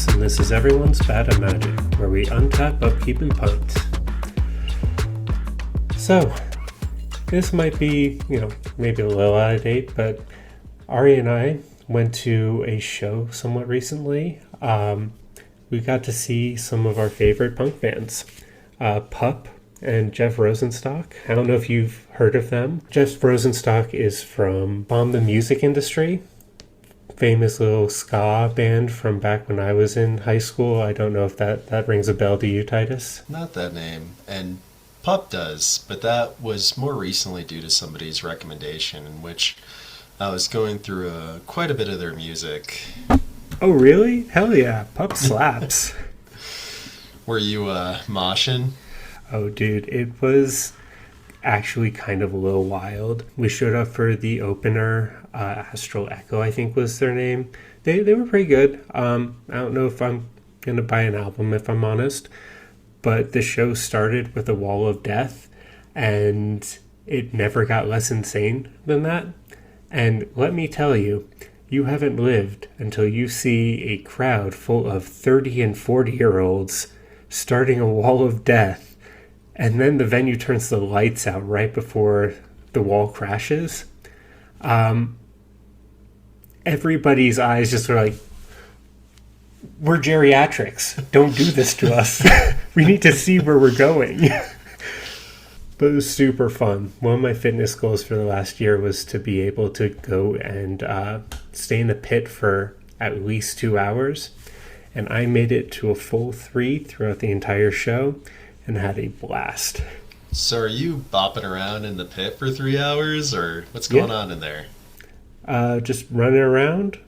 and this is Everyone's Bad at Magic, where we untap, upkeep, and punt. So, this might be, maybe a little out of date, but Ari and I went to a show somewhat recently. We got to see some of our favorite punk bands, Pup and Jeff Rosenstock. I don't know if you've heard of them. Jeff Rosenstock is from Bomb the Music Industry, famous little ska band from back when I was in high school. I don't know if that rings a bell to you, Titus. Not that name. And Pup does, but that was more recently due to somebody's recommendation, in which I was going through quite a bit of their music. Oh, really? Hell yeah. Pup slaps. Were you moshing? Oh, dude, it was actually kind of a little wild. We showed up for the opener. Astral Echo, I think, was their name. They were pretty good. I don't know if I'm going to buy an album, if I'm honest. But the show started with a wall of death, and it never got less insane than that. And let me tell you, you haven't lived until you see a crowd full of 30 and 40-year-olds starting a wall of death, and then the venue turns the lights out right before the wall crashes. Everybody's eyes just were like, we're geriatrics. Don't do this to us. We need to see where we're going. But it was super fun. One of my fitness goals for the last year was to be able to go and stay in the pit for at least 2 hours. And I made it to a full 3 throughout the entire show and had a blast. So are you bopping around in the pit for 3 hours, or what's going on in there? Just running around,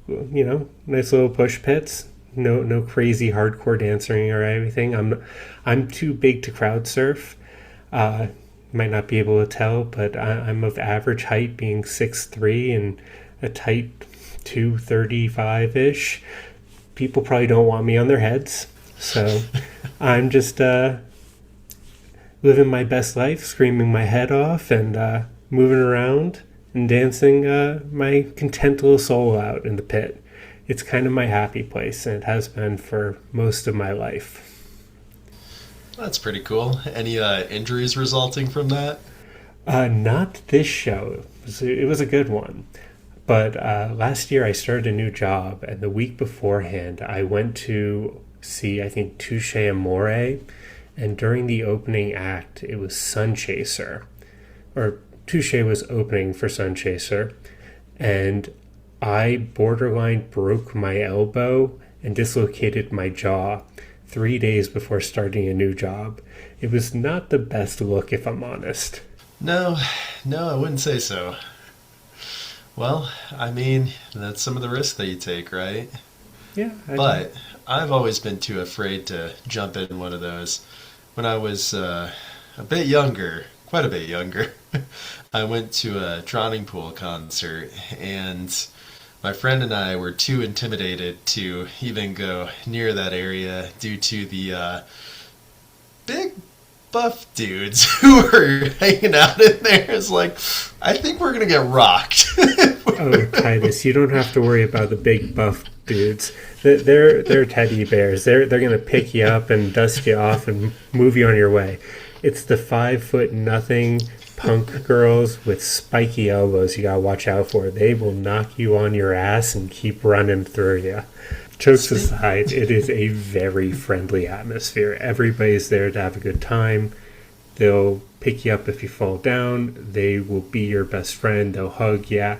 nice little push pits. No crazy hardcore dancing or anything. I'm too big to crowd surf. Might not be able to tell, but I'm of average height, being 6'3" and a tight 235-ish. People probably don't want me on their heads, so I'm just living my best life, screaming my head off and moving around and dancing my content little soul out in the pit. It's kind of my happy place, and it has been for most of my life. That's pretty cool. Any injuries resulting from that? Not this show. It was a good one. But last year I started a new job, and the week beforehand I went to see, I think, Touche Amore, and during the opening act it was Sunchaser. Or Touche was opening for Sunchaser, and I borderline broke my elbow and dislocated my jaw 3 days before starting a new job. It was not the best look, if I'm honest. No, I wouldn't say so. Well, I mean, that's some of the risk that you take, right? Yeah. But I've always been too afraid to jump in one of those. When I was a bit younger, quite a bit younger, I went to a Drowning Pool concert, and my friend and I were too intimidated to even go near that area due to the big buff dudes who were hanging out in there. It's like, I think we're going to get rocked. Oh, Titus, you don't have to worry about the big buff dudes. They're teddy bears. They're going to pick you up and dust you off and move you on your way. It's the 5'0" punk girls with spiky elbows you gotta watch out for. They will knock you on your ass and keep running through you. Jokes aside, it is a very friendly atmosphere. Everybody's there to have a good time. They'll pick you up if you fall down. They will be your best friend. They'll hug you.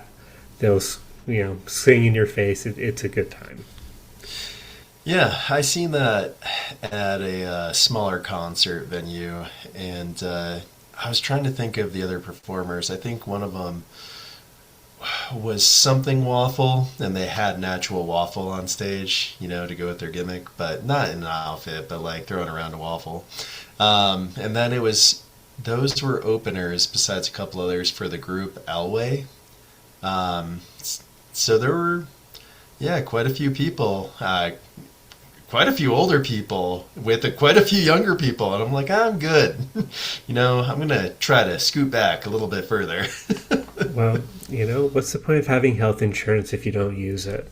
They'll sing in your face. It's a good time. Yeah, I seen that at a smaller concert venue, and I was trying to think of the other performers. I think one of them was something waffle, and they had an actual waffle on stage, to go with their gimmick, but not in an outfit, but like throwing around a waffle. And then those were openers besides a couple others for the group Elway. So there were, quite a few people, quite a few older people with quite a few younger people, and I'm like, I'm good. I'm going to try to scoot back a little bit further. Well, what's the point of having health insurance if you don't use it?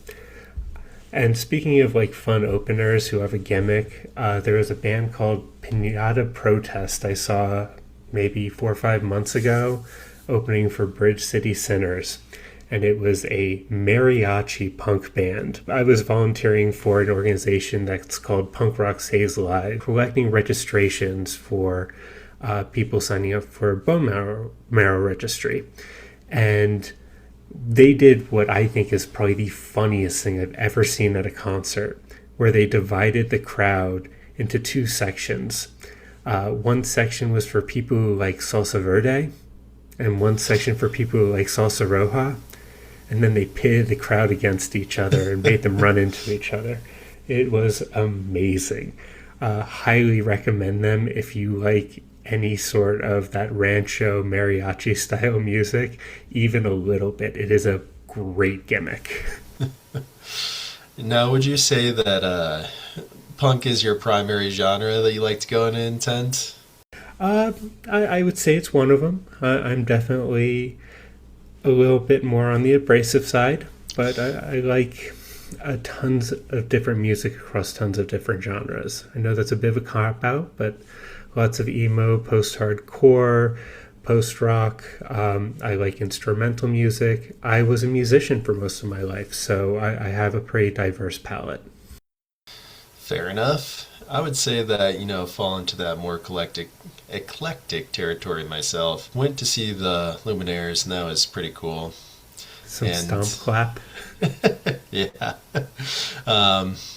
And speaking of like fun openers who have a gimmick, there was a band called Pinata Protest I saw maybe 4 or 5 months ago opening for Bridge City Sinners. And it was a mariachi punk band. I was volunteering for an organization that's called Punk Rock Saves Lives, collecting registrations for people signing up for bone marrow registry. And they did what I think is probably the funniest thing I've ever seen at a concert, where they divided the crowd into two sections. One section was for people who like salsa verde, and one section for people who like salsa roja. And then they pitted the crowd against each other and made them run into each other. It was amazing. Highly recommend them if you like any sort of that rancho mariachi style music, even a little bit. It is a great gimmick. Now, would you say that punk is your primary genre that you like to go and attend? I would say it's one of them. I'm definitely a little bit more on the abrasive side, but I like tons of different music across tons of different genres. I know that's a bit of a cop-out, but lots of emo, post-hardcore, post-rock. I like instrumental music. I was a musician for most of my life, so I have a pretty diverse palette. Fair enough. I would say that, fall into that more eclectic territory myself. Went to see the Luminaires, and that was pretty cool. Some stomp clap. Yeah.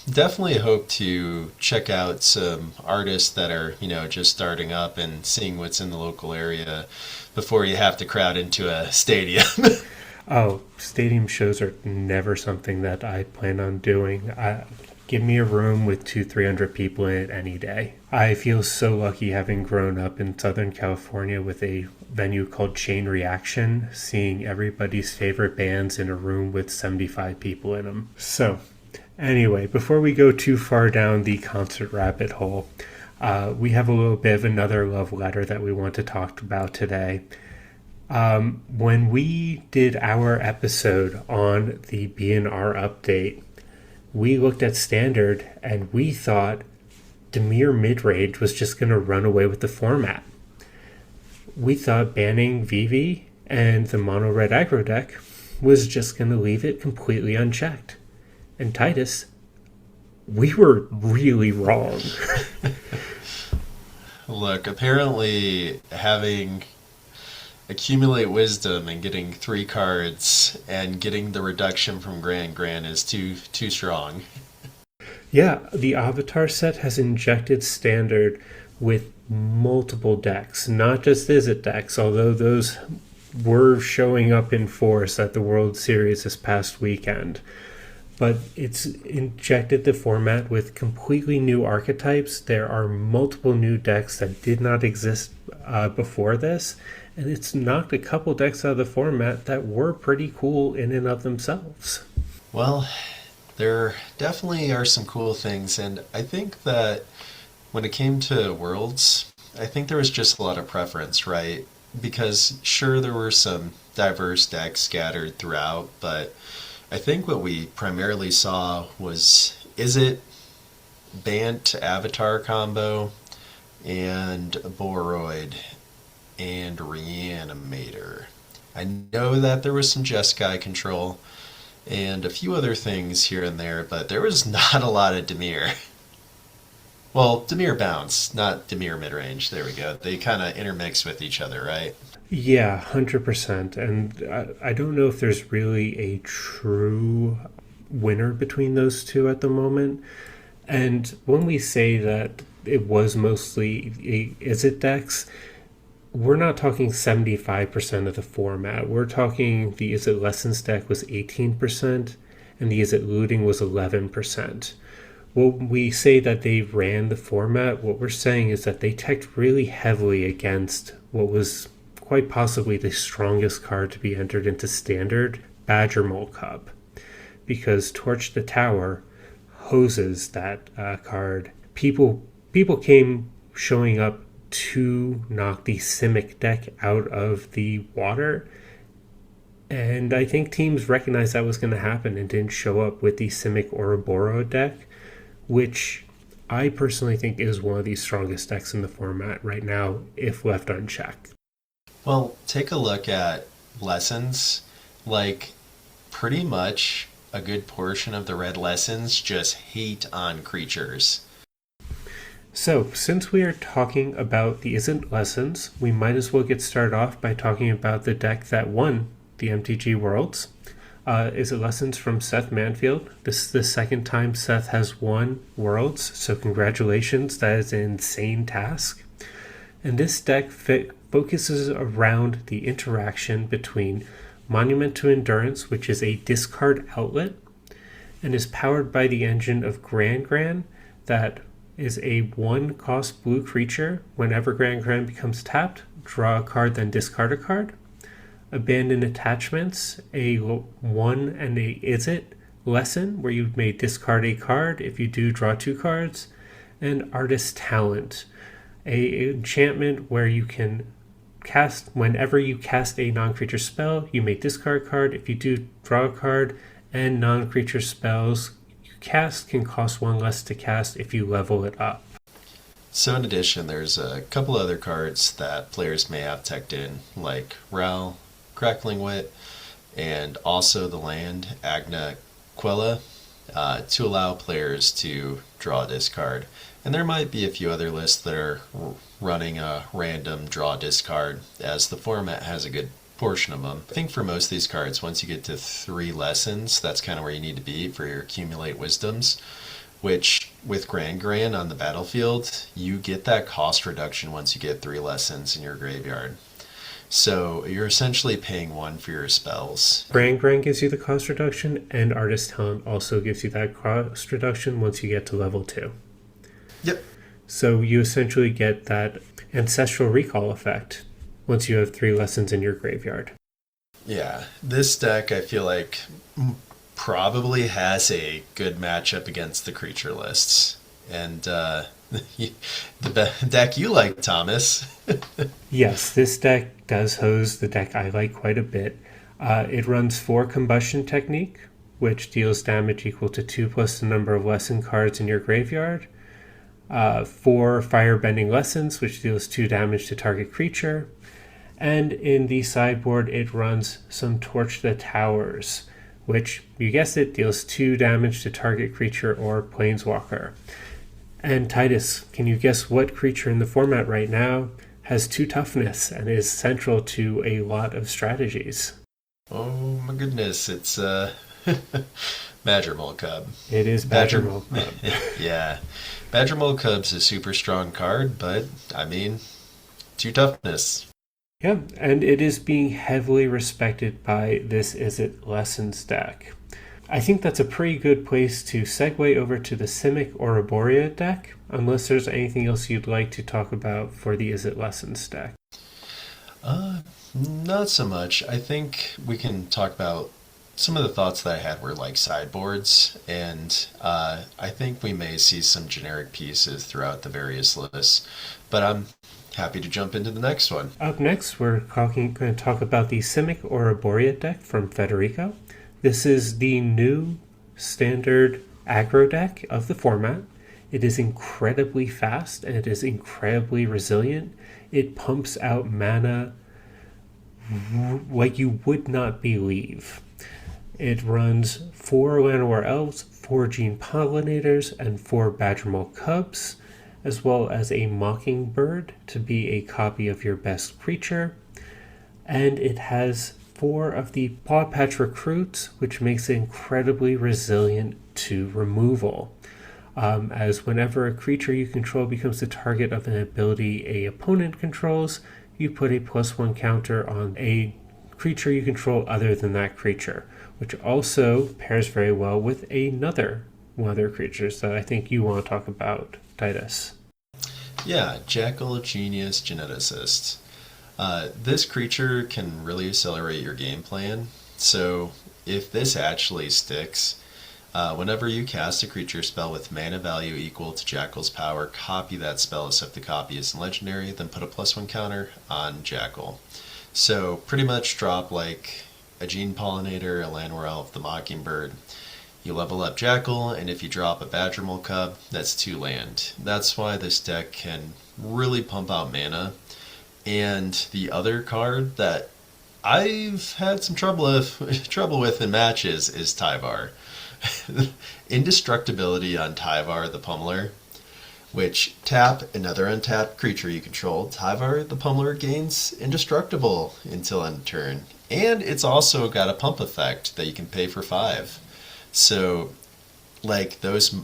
Definitely hope to check out some artists that are, just starting up and seeing what's in the local area before you have to crowd into a stadium. Oh, stadium shows are never something that I plan on doing. Give me a room with 200-300 people in it any day. I feel so lucky having grown up in Southern California with a venue called Chain Reaction, seeing everybody's favorite bands in a room with 75 people in them. So, anyway, before we go too far down the concert rabbit hole, we have a little bit of another love letter that we want to talk about today. When we did our episode on the B&R update, we looked at Standard and we thought Temur Midrange was just going to run away with the format. We thought banning VV and the mono red aggro deck was just going to leave it completely unchecked. And Titus, we were really wrong. Look, apparently having accumulate wisdom and getting 3 cards and getting the reduction from Grand is too strong. Yeah, the Avatar set has injected Standard with multiple decks, not just Izzet decks, although those were showing up in force at the World Series this past weekend. But it's injected the format with completely new archetypes. There are multiple new decks that did not exist before this, and it's knocked a couple decks out of the format that were pretty cool in and of themselves. Well, there definitely are some cool things, and I think that when it came to Worlds, I think there was just a lot of preference, right? Because sure, there were some diverse decks scattered throughout, but I think what we primarily saw was Izzet, Bant Avatar Combo, and Ouroboroid and Reanimator. I know that there was some Jeskai control and a few other things here and there, but there was not a lot of Temur. Well, Temur Bounce, not Temur Midrange. There we go. They kind of intermix with each other, right? Yeah, 100%. And I don't know if there's really a true winner between those two at the moment. And when we say that it was mostly Izzet decks, we're not talking 75% of the format. We're talking the Izzet Lessons deck was 18% and the Izzet Looting was 11%. When we say that they ran the format, what we're saying is that they teched really heavily against what was quite possibly the strongest card to be entered into Standard, Badger Mole Cub, because Torch the Tower hoses that card. People came showing up to knock the Simic deck out of the water, And I think teams recognized that was going to happen and didn't show up with the Simic Ouroboroid deck, which I personally think is one of the strongest decks in the format right now if left unchecked. Well, take a look at Lessons. Like, pretty much a good portion of the red Lessons just hate on creatures. So, since we are talking about the Izzet Lessons, we might as well get started off by talking about the deck that won the MTG Worlds. Izzet Lessons from Seth Manfield. This is the second time Seth has won Worlds, so congratulations. That is an insane task. And this deck focuses around the interaction between Monument to Endurance, which is a discard outlet, and is powered by the engine of Gran that is a 1-cost blue creature. Whenever Gran becomes tapped, draw a card, then discard a card. Abandon Attachments, a 1 and a Izzet Lesson, where you may discard a card. If you do, draw 2 cards. And Artist Talent, a enchantment where you can cast, whenever you cast a non-creature spell, you may discard a card. If you do, draw a card. And non-creature spells you cast can cost 1 less to cast if you level it up. So in addition, there's a couple other cards that players may have teched in, like Ral, Crackling Wit, and also the land Agna Quella, to allow players to draw this card. And there might be a few other lists that are running a random draw discard, as the format has a good portion of them. I think for most of these cards, once you get to 3 lessons, that's kind of where you need to be for your accumulate wisdoms, which with Gran on the battlefield, you get that cost reduction once you get 3 lessons in your graveyard. So you're essentially paying 1 for your spells. Gran gives you the cost reduction, and Artist Talent also gives you that cost reduction once you get to level 2. Yep. So you essentially get that Ancestral Recall effect once you have 3 lessons in your graveyard. Yeah, this deck I feel like probably has a good matchup against the creature lists. And the deck you like, Thomas. Yes, this deck does hose the deck I like quite a bit. It runs 4 Combustion Technique, which deals damage equal to 2 plus the number of lesson cards in your graveyard. 4 Firebending Lessons, which deals 2 damage to target creature. And in the sideboard, it runs some Torch the Towers, which, you guessed it, deals 2 damage to target creature or planeswalker. And Titus, can you guess what creature in the format right now has 2 toughness and is central to a lot of strategies? Oh my goodness, it's Madrimal Cub. It is Madrimal Cub. Yeah. Madrimal Cub's a super strong card, but, I mean, 2 toughness. Yeah, and it is being heavily respected by this Izzet Lessons deck. I think that's a pretty good place to segue over to the Simic Ouroboroid deck, unless there's anything else you'd like to talk about for the Izzet Lessons deck. Not so much. I think we can talk about some of the thoughts that I had were like sideboards, and I think we may see some generic pieces throughout the various lists, but I'm happy to jump into the next one. Up next, we're going to talk about the Simic Ouroboroid deck from Federico. This is the new standard aggro deck of the format. It is incredibly fast and it is incredibly resilient. It pumps out mana like you would not believe. It runs 4 Llanowar Elves, 4 Gene Pollinators, and 4 Badgermole Cubs, as well as a Mockingbird to be a copy of your best creature. And it has 4 of the Paw Patch Recruits, which makes it incredibly resilient to removal. As whenever a creature you control becomes the target of an ability a opponent controls, you put a +1 counter on a creature you control other than that creature, which also pairs very well with another one of their creatures that I think you want to talk about, Titus. Yeah, Jackal Genius Geneticist. This creature can really accelerate your game plan, so if this actually sticks, whenever you cast a creature spell with mana value equal to Jackal's power, copy that spell except the copy is legendary, then put a +1 counter on Jackal. So pretty much drop like a Gene Pollinator, a Llanowar Elf, the Mockingbird. You level up Jackal, and if you drop a Badgermole Cub, that's 2 land. That's why this deck can really pump out mana. And the other card that I've had some trouble with in matches is Tyvar. Indestructibility on Tyvar the Pummeler, which tap another untapped creature you control. Tyvar the Pummeler gains indestructible until end of turn. And it's also got a pump effect that you can pay for 5. So, like those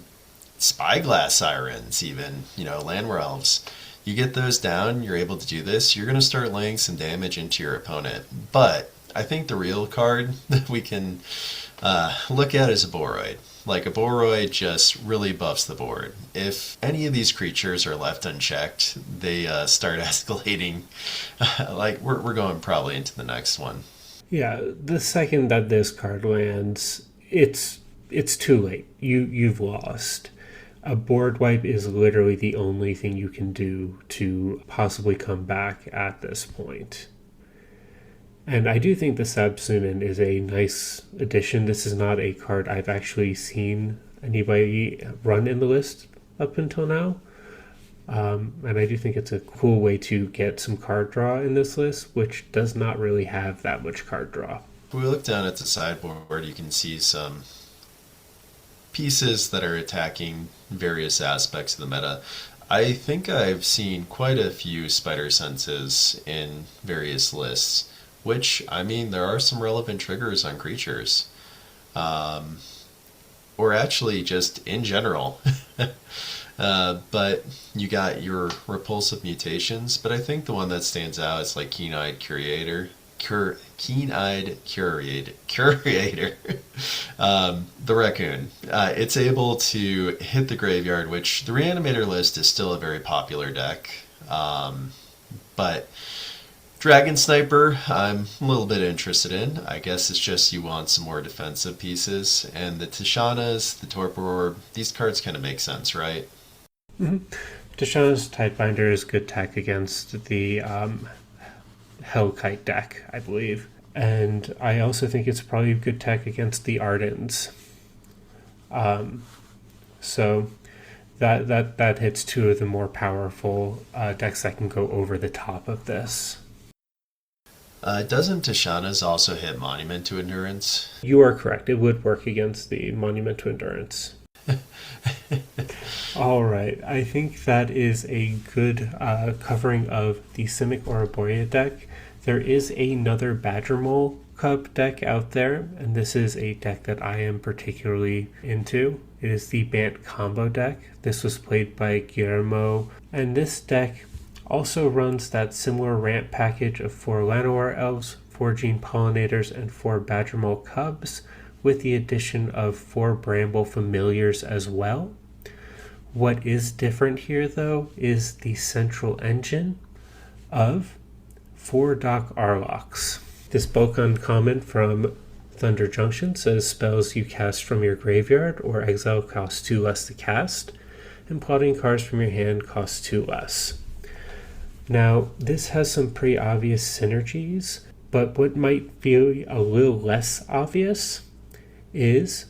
Spyglass Sirens, even, Llanowar Elves, you get those down, you're able to do this, you're going to start laying some damage into your opponent. But I think the real card that we can look at is a Boroid. Like, a Boroid just really buffs the board. If any of these creatures are left unchecked, they start escalating. Like, we're going probably into the next one. Yeah, the second that this card lands, it's too late. You've lost. A board wipe is literally the only thing you can do to possibly come back at this point. And I do think the Sabsunin is a nice addition. This is not a card I've actually seen anybody run in the list up until now. And I do think it's a cool way to get some card draw in this list, which does not really have that much card draw. If we look down at the sideboard, you can see some pieces that are attacking various aspects of the meta. I think I've seen quite a few Spider Senses in various lists, which, there are some relevant triggers on creatures. Or actually just in general. But you got your repulsive mutations, but I think the one that stands out is like Keen-Eyed Curator. Keen-Eyed Curator. The Raccoon. It's able to hit the graveyard, which the Reanimator list is still a very popular deck. But Dragon Sniper, I'm a little bit interested in. I guess it's just you want some more defensive pieces. And the Tishanas, the Torpor Orb, these cards kind of make sense, right? Mm-hmm. Tishana's Tidebinder is good tech against the Hellkite deck, I believe. And I also think it's probably good tech against the Ardens. So that hits 2 of the more powerful decks that can go over the top of this. Doesn't Tishana's also hit Monument to Endurance? You are correct. It would work against the Monument to Endurance. All right. I think that is a good covering of the Simic Ouroboroid deck. There is another Badgermole Cub deck out there, and this is a deck that I am particularly into. It is the Bant Combo deck. This was played by Guillermo, and this deck also runs that similar ramp package of 4 Llanowar Elves, 4 Gene Pollinators, and 4 Badgermole Cubs, with the addition of 4 Bramble Familiars as well. What is different here, though, is the central engine of 4 Doc Arlocks. This book uncommon from Thunder Junction says spells you cast from your graveyard or exile cost 2 less to cast, and plotting cards from your hand costs 2 less. Now, this has some pretty obvious synergies, but what might feel a little less obvious is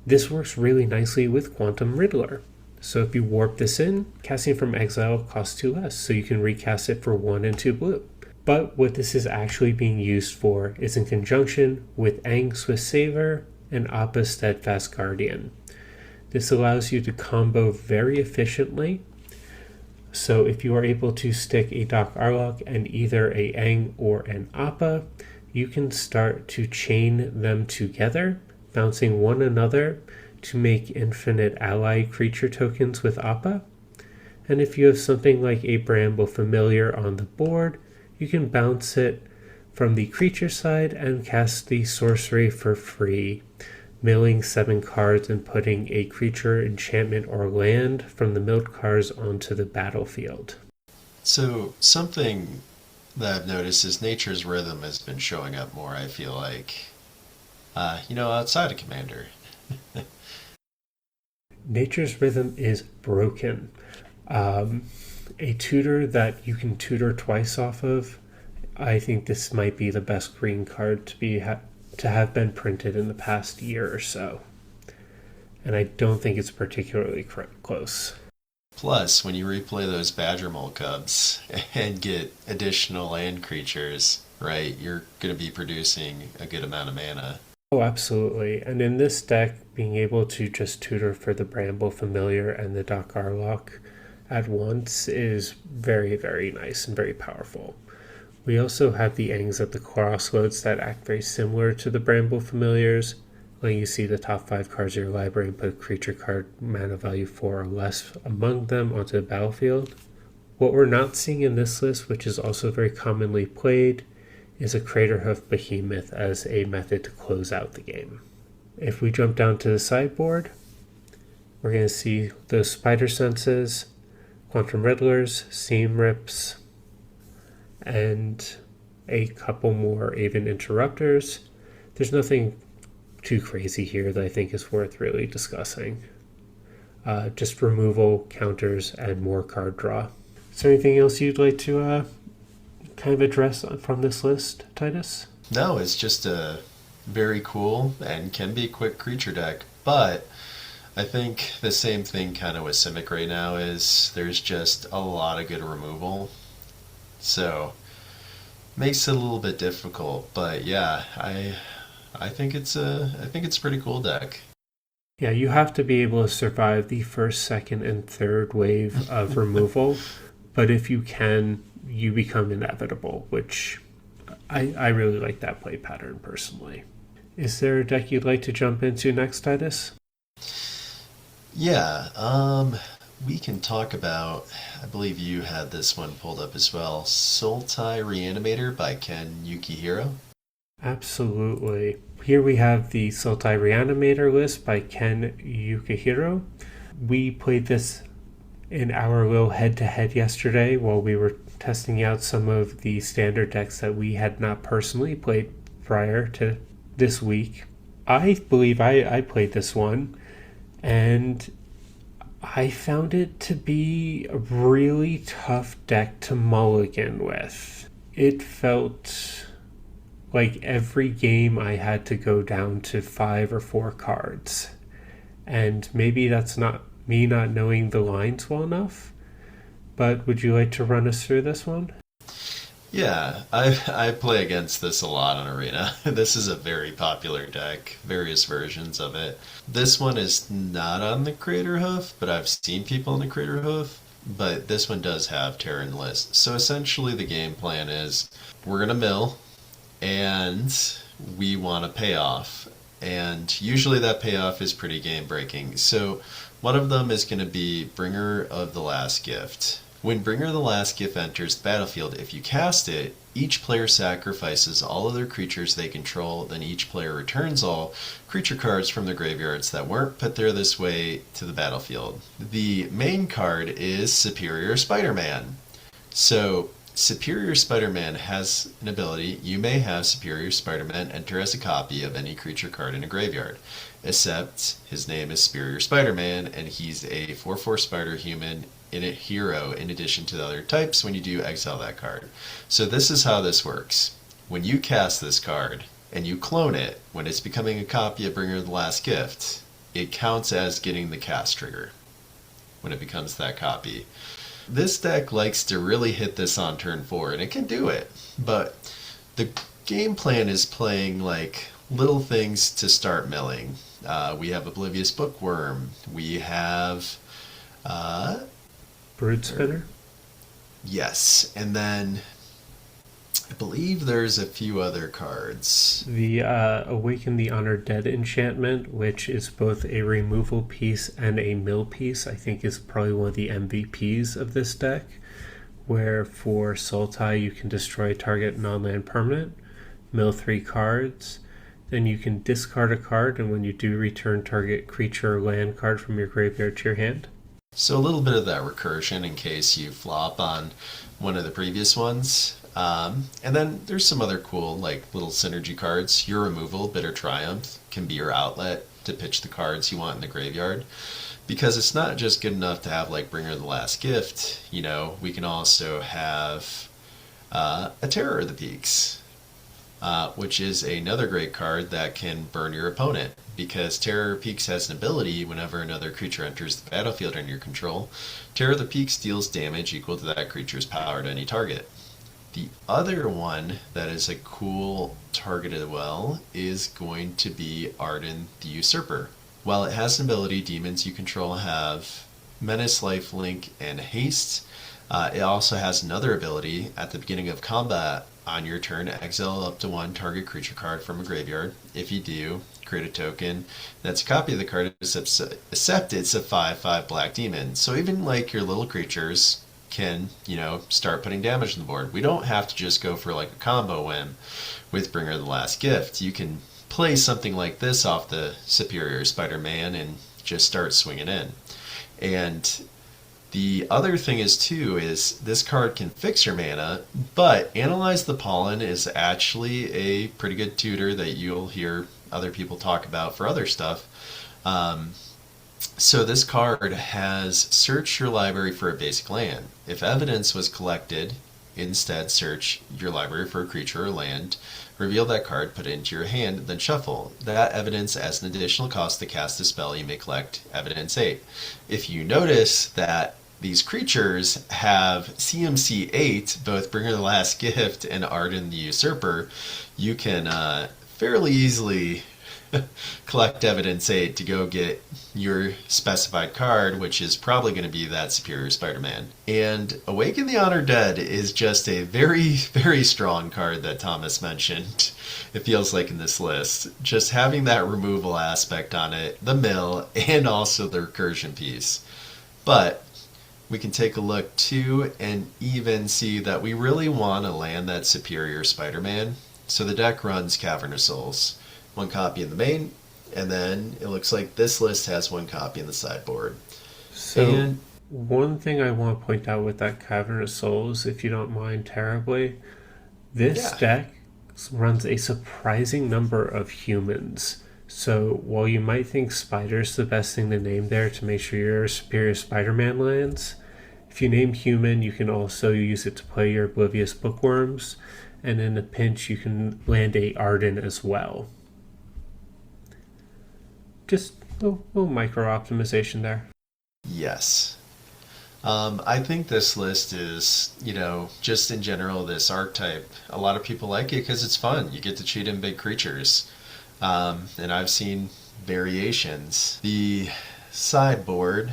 this works really nicely with Quantum Riddler. So if you warp this in, casting from exile costs 2 less, so you can recast it for 1 and 2 blue. But what this is actually being used for is in conjunction with Aang Swiss Saver and Appa Steadfast Guardian. This allows you to combo very efficiently. So if you are able to stick a Doc Arlock and either a Aang or an Appa, you can start to chain them together, bouncing one another to make infinite ally creature tokens with Appa. And if you have something like a Bramble Familiar on the board, you can bounce it from the creature side and cast the sorcery for free, milling 7 cards and putting a creature, enchantment, or land from the milled cards onto the battlefield. So something that I've noticed is Nature's Rhythm has been showing up more, I feel like, outside of Commander. Nature's Rhythm is broken. A tutor that you can tutor twice off of I think this might be the best green card to have been printed in the past year or so. And I don't think it's particularly close. Plus, when you replay those Badger Mole Cubs and get additional land creatures, right, you're going to be producing a good amount of mana. Oh, absolutely. And in this deck, being able to just tutor for the Bramble Familiar and the Doc Arlock at once is very, very nice and very powerful. We also have the Angs at the Crossroads that act very similar to the Bramble Familiars, letting you see the top 5 cards of your library and put a creature card mana value 4 or less among them onto the battlefield. What we're not seeing in this list, which is also very commonly played, is a Craterhoof Behemoth as a method to close out the game. If we jump down to the sideboard, we're going to see those Spider Senses, Quantum Riddlers, Seam Rips, and a couple more Aven Interrupters. There's nothing too crazy here that I think is worth really discussing. Just removal, counters, and more card draw. Is there anything else you'd like to kind of address from this list, Titus? No, it's just a very cool and can be a quick creature deck, but I think the same thing kind of with Simic right now is there's just a lot of good removal. So makes it a little bit difficult, but yeah, I think it's a pretty cool deck. Yeah, you have to be able to survive the first, second, and third wave of removal, but if you can, you become inevitable, which I really like that play pattern personally. Is there a deck you'd like to jump into next, Titus? Yeah, we can talk about, I believe you had this one pulled up as well, Sultai Reanimator by Ken Yukihiro. Absolutely. Here we have the Sultai Reanimator list by Ken Yukihiro. We played this in our little head-to-head yesterday while we were testing out some of the standard decks that we had not personally played prior to this week. I believe I played this one, and I found it to be a really tough deck to mulligan with. It felt like every game I had to go down to 5 or 4 cards. And maybe that's not me not knowing the lines well enough, but would you like to run us through this one? Yeah, I play against this a lot on Arena. This is a very popular deck, various versions of it. This one is not on the Craterhoof, but I've seen people on the Craterhoof. But this one does have Terran list. So essentially the game plan is we're going to mill, and we want to pay off. And usually that payoff is pretty game breaking. So one of them is going to be Bringer of the Last Gift. When Bringer of the Last Gift enters the battlefield, if you cast it, each player sacrifices all other creatures they control, then each player returns all creature cards from their graveyards that weren't put there this way to the battlefield. The main card is Superior Spider-Man. So Superior Spider-Man has an ability. You may have Superior Spider-Man enter as a copy of any creature card in a graveyard, except his name is Superior Spider-Man, and he's a 4/4 spider human in a hero in addition to the other types when you do exile that card. So this is how this works. When you cast this card and you clone it, when it's becoming a copy of Bringer of the Last Gift, it counts as getting the cast trigger when it becomes that copy. This deck likes to really hit this on turn 4, and it can do it, but the game plan is playing like little things to start milling. We have Oblivious Bookworm. We have Brood Spinner? Yes, and then I believe there's a few other cards. The Awaken the Honored Dead enchantment, which is both a removal piece and a mill piece, I think is probably one of the MVPs of this deck, where for Sultai you can destroy a target non-land permanent, mill 3 cards, then you can discard a card, and when you do, return target creature or land card from your graveyard to your hand. So a little bit of that recursion in case you flop on one of the previous ones. And then there's some other cool like little synergy cards. Your removal, Bitter Triumph, can be your outlet to pitch the cards you want in the graveyard. Because it's not just good enough to have like Bringer of the Last Gift. You know, we can also have a Terror of the Peaks, which is another great card that can burn your opponent. Because Terror Peaks has an ability whenever another creature enters the battlefield under your control, Terror of the Peaks deals damage equal to that creature's power to any target. The other one that is a cool target as well is going to be Arden the Usurper. While it has an ability, demons you control have Menace, Lifelink, and Haste. It also has another ability. At the beginning of combat on your turn, exile up to one target creature card from a graveyard. If you do, create a token that's a copy of the card, except it's a 5/5 black demon. So even like your little creatures can, start putting damage on the board. We don't have to just go for like a combo win with Bringer of the Last Gift. You can play something like this off the Superior Spider-Man and just start swinging in. And the other thing is this card can fix your mana, but Analyze the Pollen is actually a pretty good tutor that you'll hear other people talk about for other stuff. So this card has search your library for a basic land. If evidence was collected, instead search your library for a creature or land, reveal that card, put it into your hand, then shuffle. That evidence as an additional cost to cast a spell, you may collect evidence 8. If you notice that these creatures have CMC 8, both Bringer the Last Gift and Arden the Usurper, you can fairly easily collect evidence 8 to go get your specified card, which is probably going to be that Superior Spider-Man. And Awaken the Honored Dead is just a very, very strong card that Thomas mentioned, it feels like, in this list. Just having that removal aspect on it, the mill, and also the recursion piece. But we can take a look too and even see that we really want to land that Superior Spider-Man. So the deck runs Cavern of Souls. One copy in the main, and then it looks like this list has one copy in the sideboard. So one thing I want to point out with that Cavern of Souls, if you don't mind terribly, this deck runs a surprising number of humans. So while you might think Spider's the best thing to name there to make sure your Superior Spider-Man lands, if you name human, you can also use it to play your Oblivious Bookworms, and in a pinch you can land a Arden as well. Just a little micro optimization there. Yes. I think this list is, just in general, this archetype, a lot of people like it because it's fun. You get to cheat in big creatures. And I've seen variations. The sideboard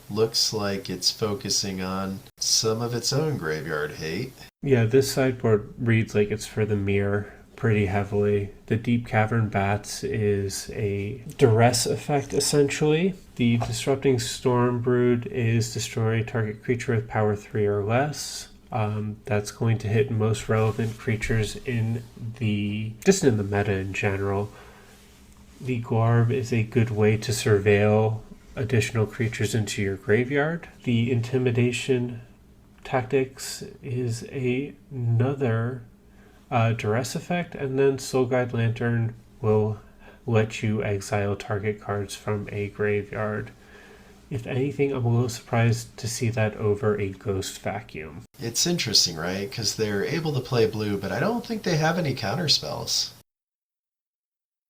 looks like it's focusing on some of its own graveyard hate. Yeah, this sideboard reads like it's for the mirror pretty heavily. The Deep Cavern Bats is a duress effect, essentially. The Disrupting Storm Brood is destroy target creature with power 3 or less. That's going to hit most relevant creatures in the meta in general. The Glarb is a good way to surveil additional creatures into your graveyard. The Intimidation Tactics is another duress effect, and then Soul Guide Lantern will let you exile target cards from a graveyard. If anything, I'm a little surprised to see that over a Ghost Vacuum. It's interesting, right? Because they're able to play blue, but I don't think they have any counterspells.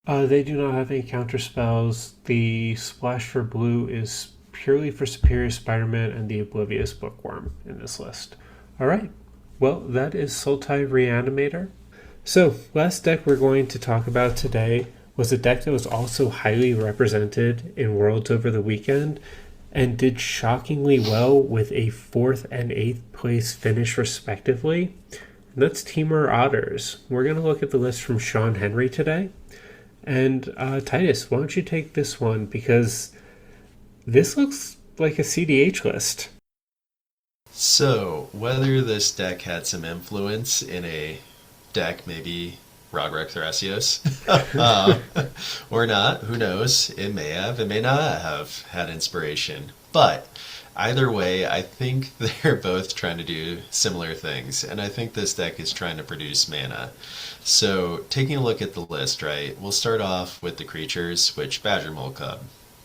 They do not have any counterspells. The splash for blue is purely for Superior Spider-Man and the Oblivious Bookworm in this list. Alright, well, that is Sultai Reanimator. So, last deck we're going to talk about today was a deck that was also highly represented in Worlds over the weekend and did shockingly well with a 4th and 8th place finish respectively. And that's Temur Otters. We're going to look at the list from Sean Henry today. And Titus, why don't you take this one, because this looks like a CDH list. So, whether this deck had some influence in a deck, maybe Rogrek Thrasios, or not, who knows? It may have, it may not have had inspiration. But either way, I think they're both trying to do similar things, and I think this deck is trying to produce mana. So, taking a look at the list, right, we'll start off with the creatures, which Badger Mole Cub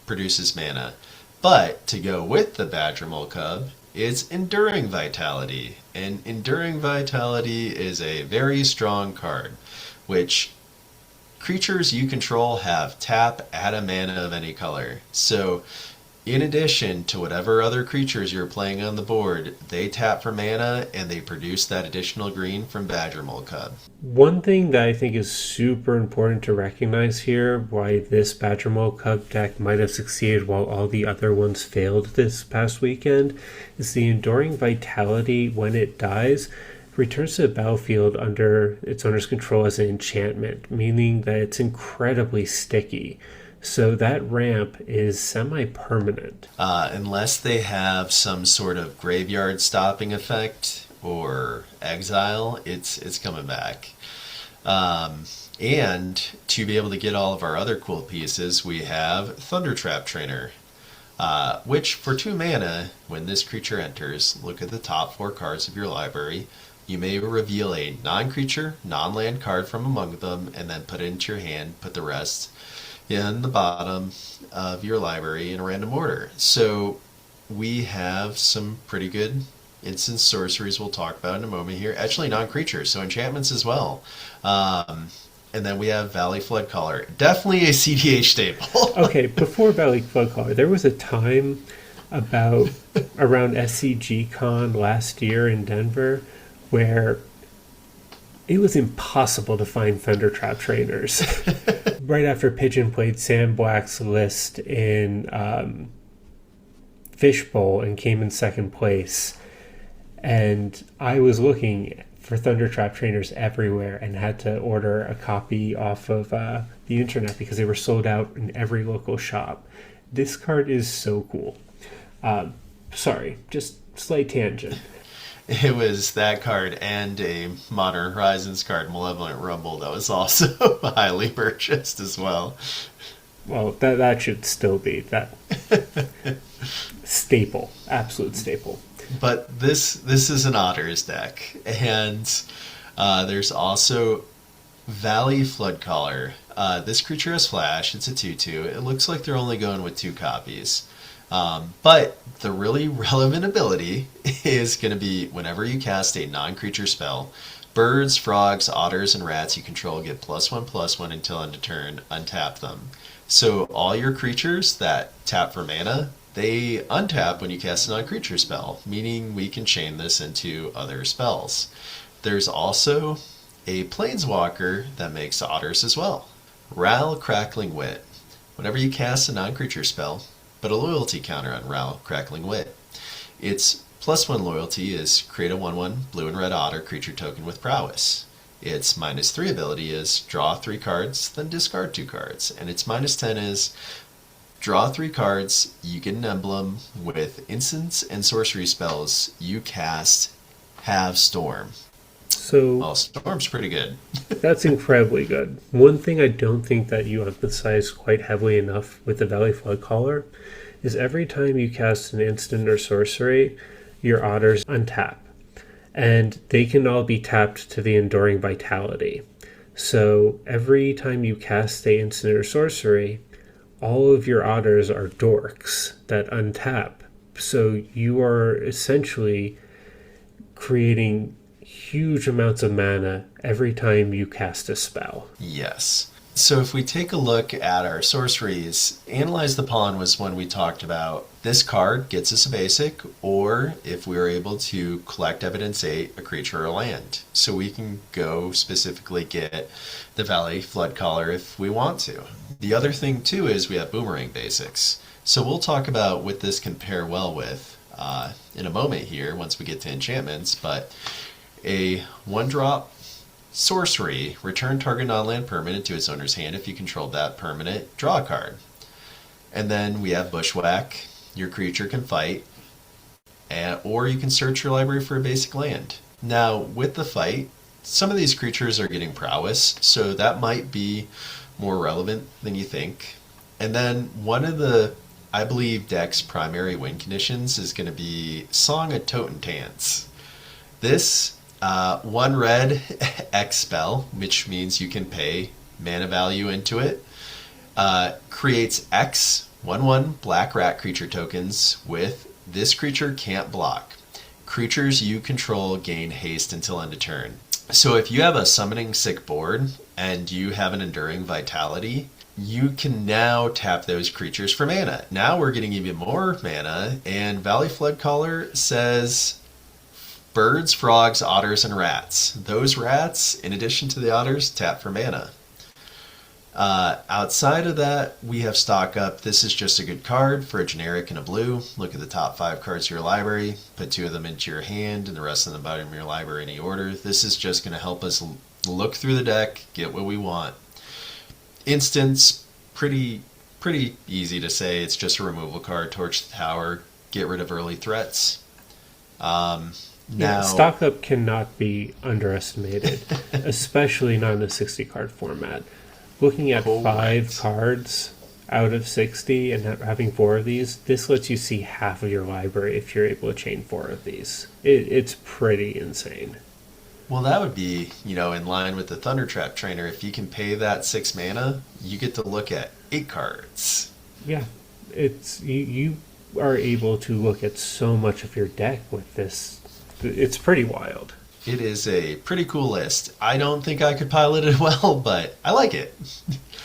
produces mana. But to go with the Badger Mole Cub, It's Enduring Vitality. And Enduring Vitality is a very strong card, which creatures you control have tap, add a mana of any color. So in addition to whatever other creatures you're playing on the board, they tap for mana and they produce that additional green from Badger Mole Cub. One thing that I think is super important to recognize here, why this Badger Mole Cub deck might have succeeded while all the other ones failed this past weekend, is the Enduring Vitality, when it dies, returns to the battlefield under its owner's control as an enchantment, meaning that it's incredibly sticky. So that ramp is semi-permanent. Unless they have some sort of graveyard stopping effect or exile, it's coming back. And to be able to get all of our other cool pieces, we have Thundertrap Trainer, which for 2 mana, when this creature enters, look at the top 4 cards of your library. You may reveal a non-creature, non-land card from among them, and then put it into your hand, put the rest in the bottom of your library in a random order. So we have some pretty good instant sorceries we'll talk about in a moment here. Actually, non-creatures, so enchantments as well. And then we have Valley Floodcaller. Definitely a CDH staple. Okay, before Valley Floodcaller, there was a time about around SCG Con last year in Denver where it was impossible to find Thundertrap Trainers. Right after Pigeon played Sam Black's list in Fishbowl and came in second place, and I was looking for Thundertrap Trainers everywhere and had to order a copy off of the internet because they were sold out in every local shop. This card is so cool. Sorry, just slight tangent. It was that card and a Modern Horizons card, Malevolent Rumble, that was also highly purchased as well. Well, that should still be that staple, absolute staple. But this is an Otters deck, and there's also Valley Floodcaller. This creature has flash. It's a 2/2. It looks like they're only going with 2 copies. But the really relevant ability is going to be whenever you cast a non-creature spell, birds, frogs, otters, and rats you control get +1/+1 until end of turn. Untap them. So all your creatures that tap for mana, they untap when you cast a non-creature spell, meaning we can chain this into other spells. There's also a Planeswalker that makes otters as well. Ral Crackling Wit. Whenever you cast a non-creature spell, but a loyalty counter on Ral Crackling Wit. Its +1 loyalty is create a 1/1 blue and red otter creature token with prowess. Its -3 ability is draw 3 cards, then discard 2 cards. And its -10 is draw 3 cards, you get an emblem with instants and sorcery spells you cast have Storm. So well, Storm's pretty good. That's incredibly good. One thing I don't think that you emphasize quite heavily enough with the Valley Floodcaller is every time you cast an instant or sorcery, your otters untap. And they can all be tapped to the Enduring Vitality. So every time you cast a instant or sorcery, all of your otters are dorks that untap. So you are essentially creating huge amounts of mana every time you cast a spell. Yes. So if we take a look at our sorceries, Analyze the Pawn was when we talked about this card gets us a basic, or if we were able to collect Evidence 8, a creature or land. So we can go specifically get the Valley Floodcaller if we want to. The other thing too is we have Boomerang basics. So we'll talk about what this can pair well with in a moment here once we get to enchantments, but a 1-drop sorcery, return target non-land permanent to its owner's hand. If you control that permanent, draw a card. And then we have Bushwhack. Your creature can fight, or you can search your library for a basic land. Now, with the fight, some of these creatures are getting prowess, so that might be more relevant than you think. And then one of the, I believe, deck's primary win conditions is going to be Song of Totentants. This 1 red X spell, which means you can pay mana value into it, creates X 1/1 black rat creature tokens with This creature can't block. Creatures you control gain haste until end of turn. So if you have a Summoning Sick board and you have an Enduring Vitality, you can now tap those creatures for mana. Now we're getting even more mana, and Valley Floodcaller says birds, frogs, otters, and rats. Those rats, in addition to the otters, tap for mana. Outside of that, we have Stock Up. This is just a good card for a generic and a blue. Look at the top 5 cards of your library, put 2 of them into your hand, and the rest in the bottom of your library in any order. This is just going to help us look through the deck, get what we want. Instance, pretty easy to say. It's just a removal card. Torch the tower, get rid of early threats. Now, Stock Up cannot be underestimated, especially not in a 60 card format. Looking at 5 cards out of 60 and having 4 of these, this lets you see half of your library if you're able to chain 4 of these. It's pretty insane. Well, that would be, in line with the Thunder Trap Trainer. If you can pay that 6 mana, you get to look at 8 cards. Yeah, you are able to look at so much of your deck with this. It's pretty wild. It is a pretty cool list. I don't think I could pilot it well, but I like it.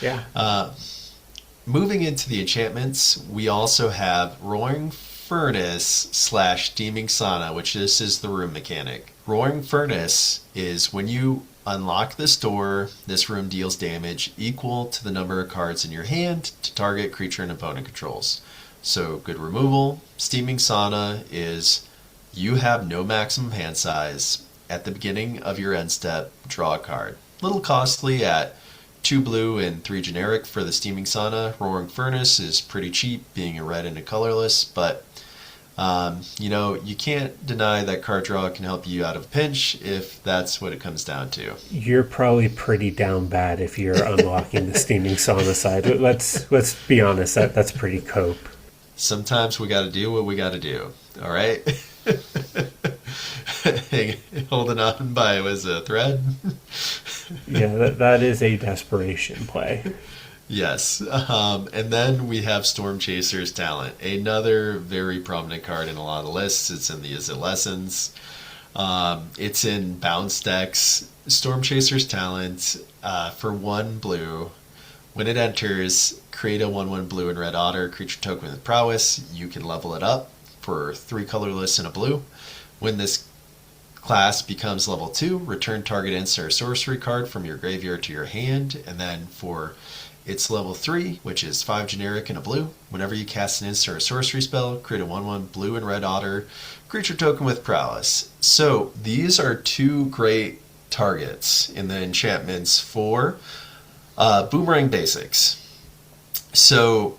Yeah. Moving into the enchantments, we also have Roaring Furnace / Steaming Sauna, which this is the room mechanic. Roaring Furnace is when you unlock this door, this room deals damage equal to the number of cards in your hand to target creature and opponent controls. So good removal. Steaming Sauna is you have no maximum hand size. At the beginning of your end step, draw a card. Little costly at 2 blue and 3 generic for the Steaming Sauna. Roaring Furnace is pretty cheap, being a red and a colorless, but you can't deny that card draw can help you out of a pinch if that's what it comes down to. You're probably pretty down bad if you're unlocking the Steaming Sauna side. Let's be honest, that's pretty cope. Sometimes we got to do what we got to do. All right. Holding on by a thread. Yeah, that is a desperation play. Yes. And then we have Storm Chaser's Talent, another very prominent card in a lot of lists. It's in the Izzet Lessons. It's in bounce decks. Storm Chaser's Talent, for 1 blue. When it enters, create a 1/1 blue and red otter creature token with prowess. You can level it up for 3 colorless and a blue. When this class becomes level 2, return target instant or sorcery card from your graveyard to your hand. And then for its level 3, which is 5 generic and a blue, whenever you cast an instant or sorcery spell, create a 1/1 blue and red otter creature token with prowess. So these are 2 great targets in the enchantments for Boomerang Basics. So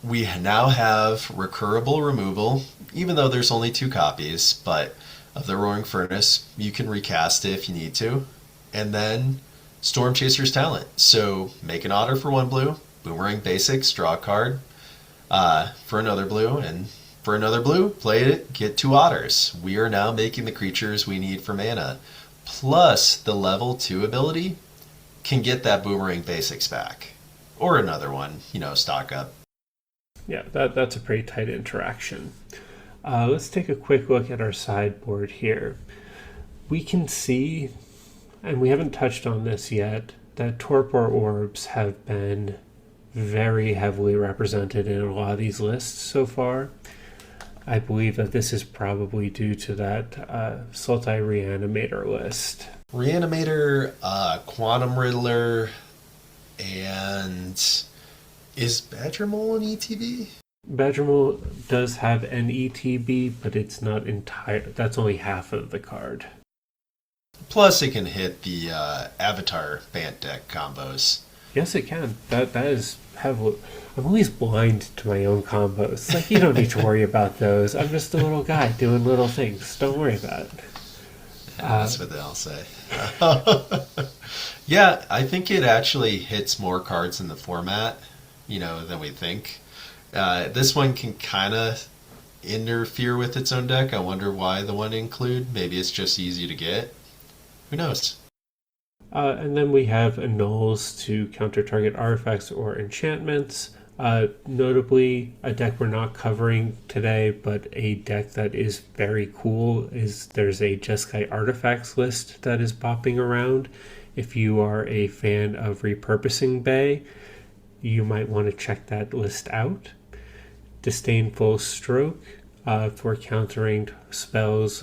we now have recurable removal, even though there's only 2 copies, but of the Roaring Furnace, you can recast it if you need to. And then Storm Chaser's Talent. So make an otter for 1 blue, Boomerang Basics, draw a card for another blue, and for another blue, play it, get 2 otters. We are now making the creatures we need for mana. Plus the level 2 ability can get that Boomerang Basics back. Or another one, Stock Up. Yeah, that's a pretty tight interaction. Let's take a quick look at our sideboard here. We can see, and we haven't touched on this yet, that Torpor Orbs have been very heavily represented in a lot of these lists so far. I believe that this is probably due to that Sultai Reanimator list. Reanimator, Quantum Riddler, and is Badgermole an ETB? Badgermole does have an ETB, but it's not entire. That's only half of the card. Plus, it can hit the Avatar Bant deck combos. Yes, it can. That is heavily. I'm always blind to my own combos. It's like, you don't need to worry about those. I'm just a little guy doing little things. Don't worry about it. Yeah, that's what they all say. Yeah, I think it actually hits more cards in the format, than we think. This one can kind of interfere with its own deck. I wonder why the one include. Maybe it's just easy to get. Who knows? And then we have annuls to counter target artifacts or enchantments. Notably, a deck we're not covering today, but a deck that is very cool is there's a Jeskai Artifacts list that is popping around. If you are a fan of Repurposing Bay, you might want to check that list out. Disdainful Stroke for countering spells,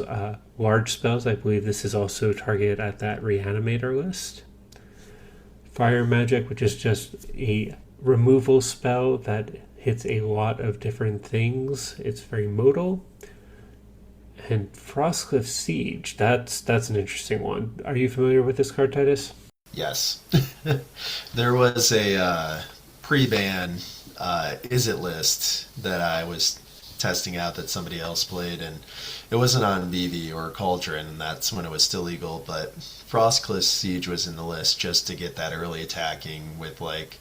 large spells. I believe this is also targeted at that Reanimator list. Fire Magic, which is just a removal spell that hits a lot of different things. It's very modal. And Frostcliff Siege, that's an interesting one. Are you familiar with this card, Titus? Yes. There was a pre-ban Izzet list that I was testing out that somebody else played, and it wasn't on BB or Cauldron, and that's when it was still legal, but Frostcliff Siege was in the list just to get that early attacking with, like,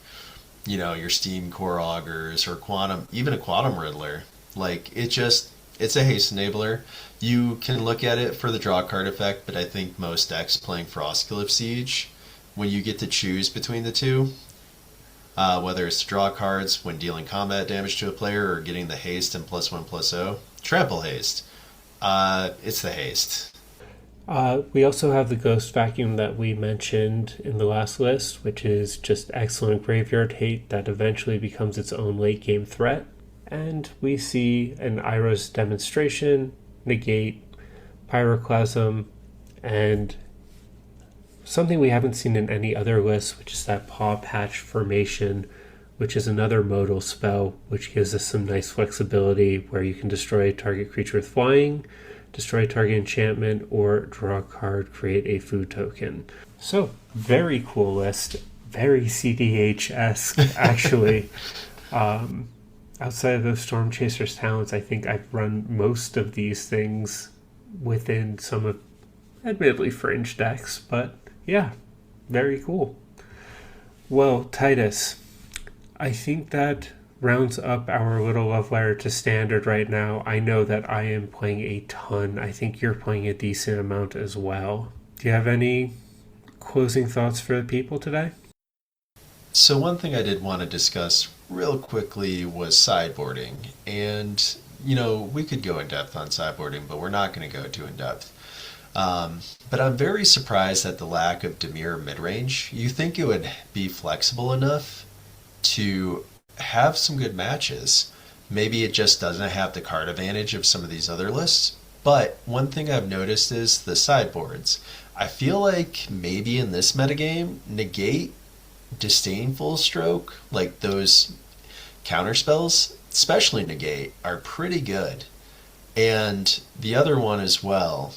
you know, your Steam Core Augurs or Quantum, even a Quantum Riddler. Like, it's a haste enabler. You can look at it for the draw card effect, but I think most decks playing Frostcliff Siege, when you get to choose between the two, whether it's to draw cards when dealing combat damage to a player or getting the haste and +1/+0, trample haste. It's the haste. We also have the Ghost Vacuum that we mentioned in the last list, which is just excellent graveyard hate that eventually becomes its own late game threat. And we see an Iro's Demonstration, Negate, Pyroclasm, and something we haven't seen in any other list, which is that Paw Patch Formation, which is another modal spell, which gives us some nice flexibility where you can destroy a target creature with flying, destroy a target enchantment, or draw a card, create a food token. So, very cool list. Very CDH-esque, actually. Outside of those Storm Chasers talents, I think I've run most of these things within some of, admittedly, fringe decks, but yeah, very cool. Well, Titus, I think that rounds up our little love letter to Standard right now. I know that I am playing a ton. I think you're playing a decent amount as well. Do you have any closing thoughts for the people today? So one thing I did want to discuss real quickly was sideboarding. And, you know, we could go in depth on sideboarding, but we're not going to go too in depth. But I'm very surprised at the lack of Temur midrange. You think it would be flexible enough to have some good matches. Maybe it just doesn't have the card advantage of some of these other lists. But one thing I've noticed is the sideboards. I feel like maybe in this metagame, Negate, Disdainful Stroke, like those counter spells, especially Negate, are pretty good. And the other one as well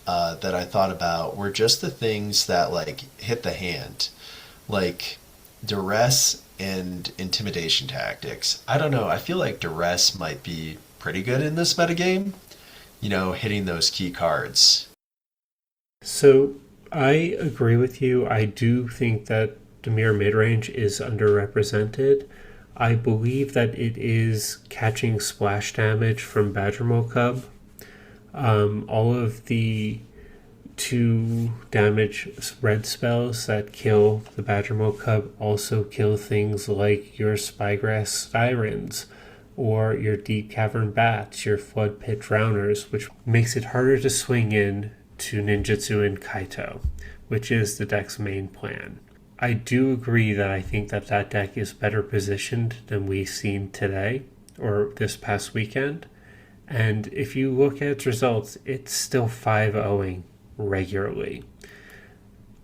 that I thought about were just the things that like hit the hand, like Duress and Intimidation Tactics. I don't know, I feel like Duress might be pretty good in this metagame, you know, hitting those key cards. So I agree with you. I do think that Temur midrange is underrepresented. I believe that it is catching splash damage from Badgermole Cub. All of the 2 damage red spells that kill the Badgermole Cub also kill things like your Spygrass Sirens or your Deep Cavern Bats, your Flood Pit Drowners, which makes it harder to swing in to Ninjutsu and Kaito, which is the deck's main plan. I do agree that I think that that deck is better positioned than we've seen today or this past weekend. And if you look at its results, it's still 5-0ing regularly.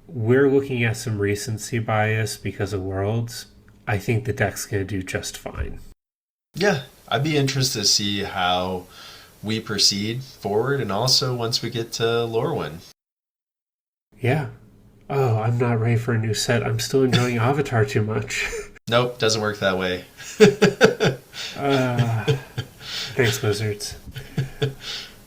We're looking at some recency bias because of Worlds. I think the deck's going to do just fine. Yeah, I'd be interested to see how we proceed forward and also once we get to Lorwyn. Yeah. Oh, I'm not ready for a new set. I'm still enjoying Avatar too much. Nope, doesn't work that way. Thanks, Wizards.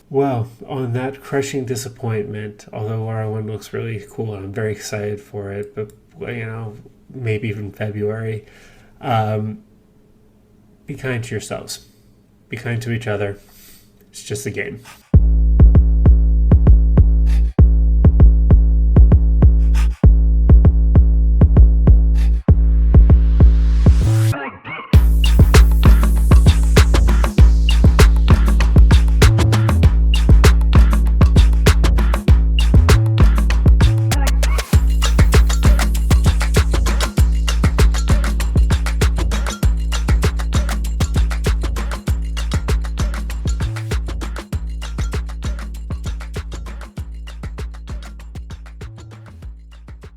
Well, on that crushing disappointment, although Lorwyn looks really cool and I'm very excited for it, but, you know, maybe even February, be kind to yourselves. Be kind to each other. It's just a game.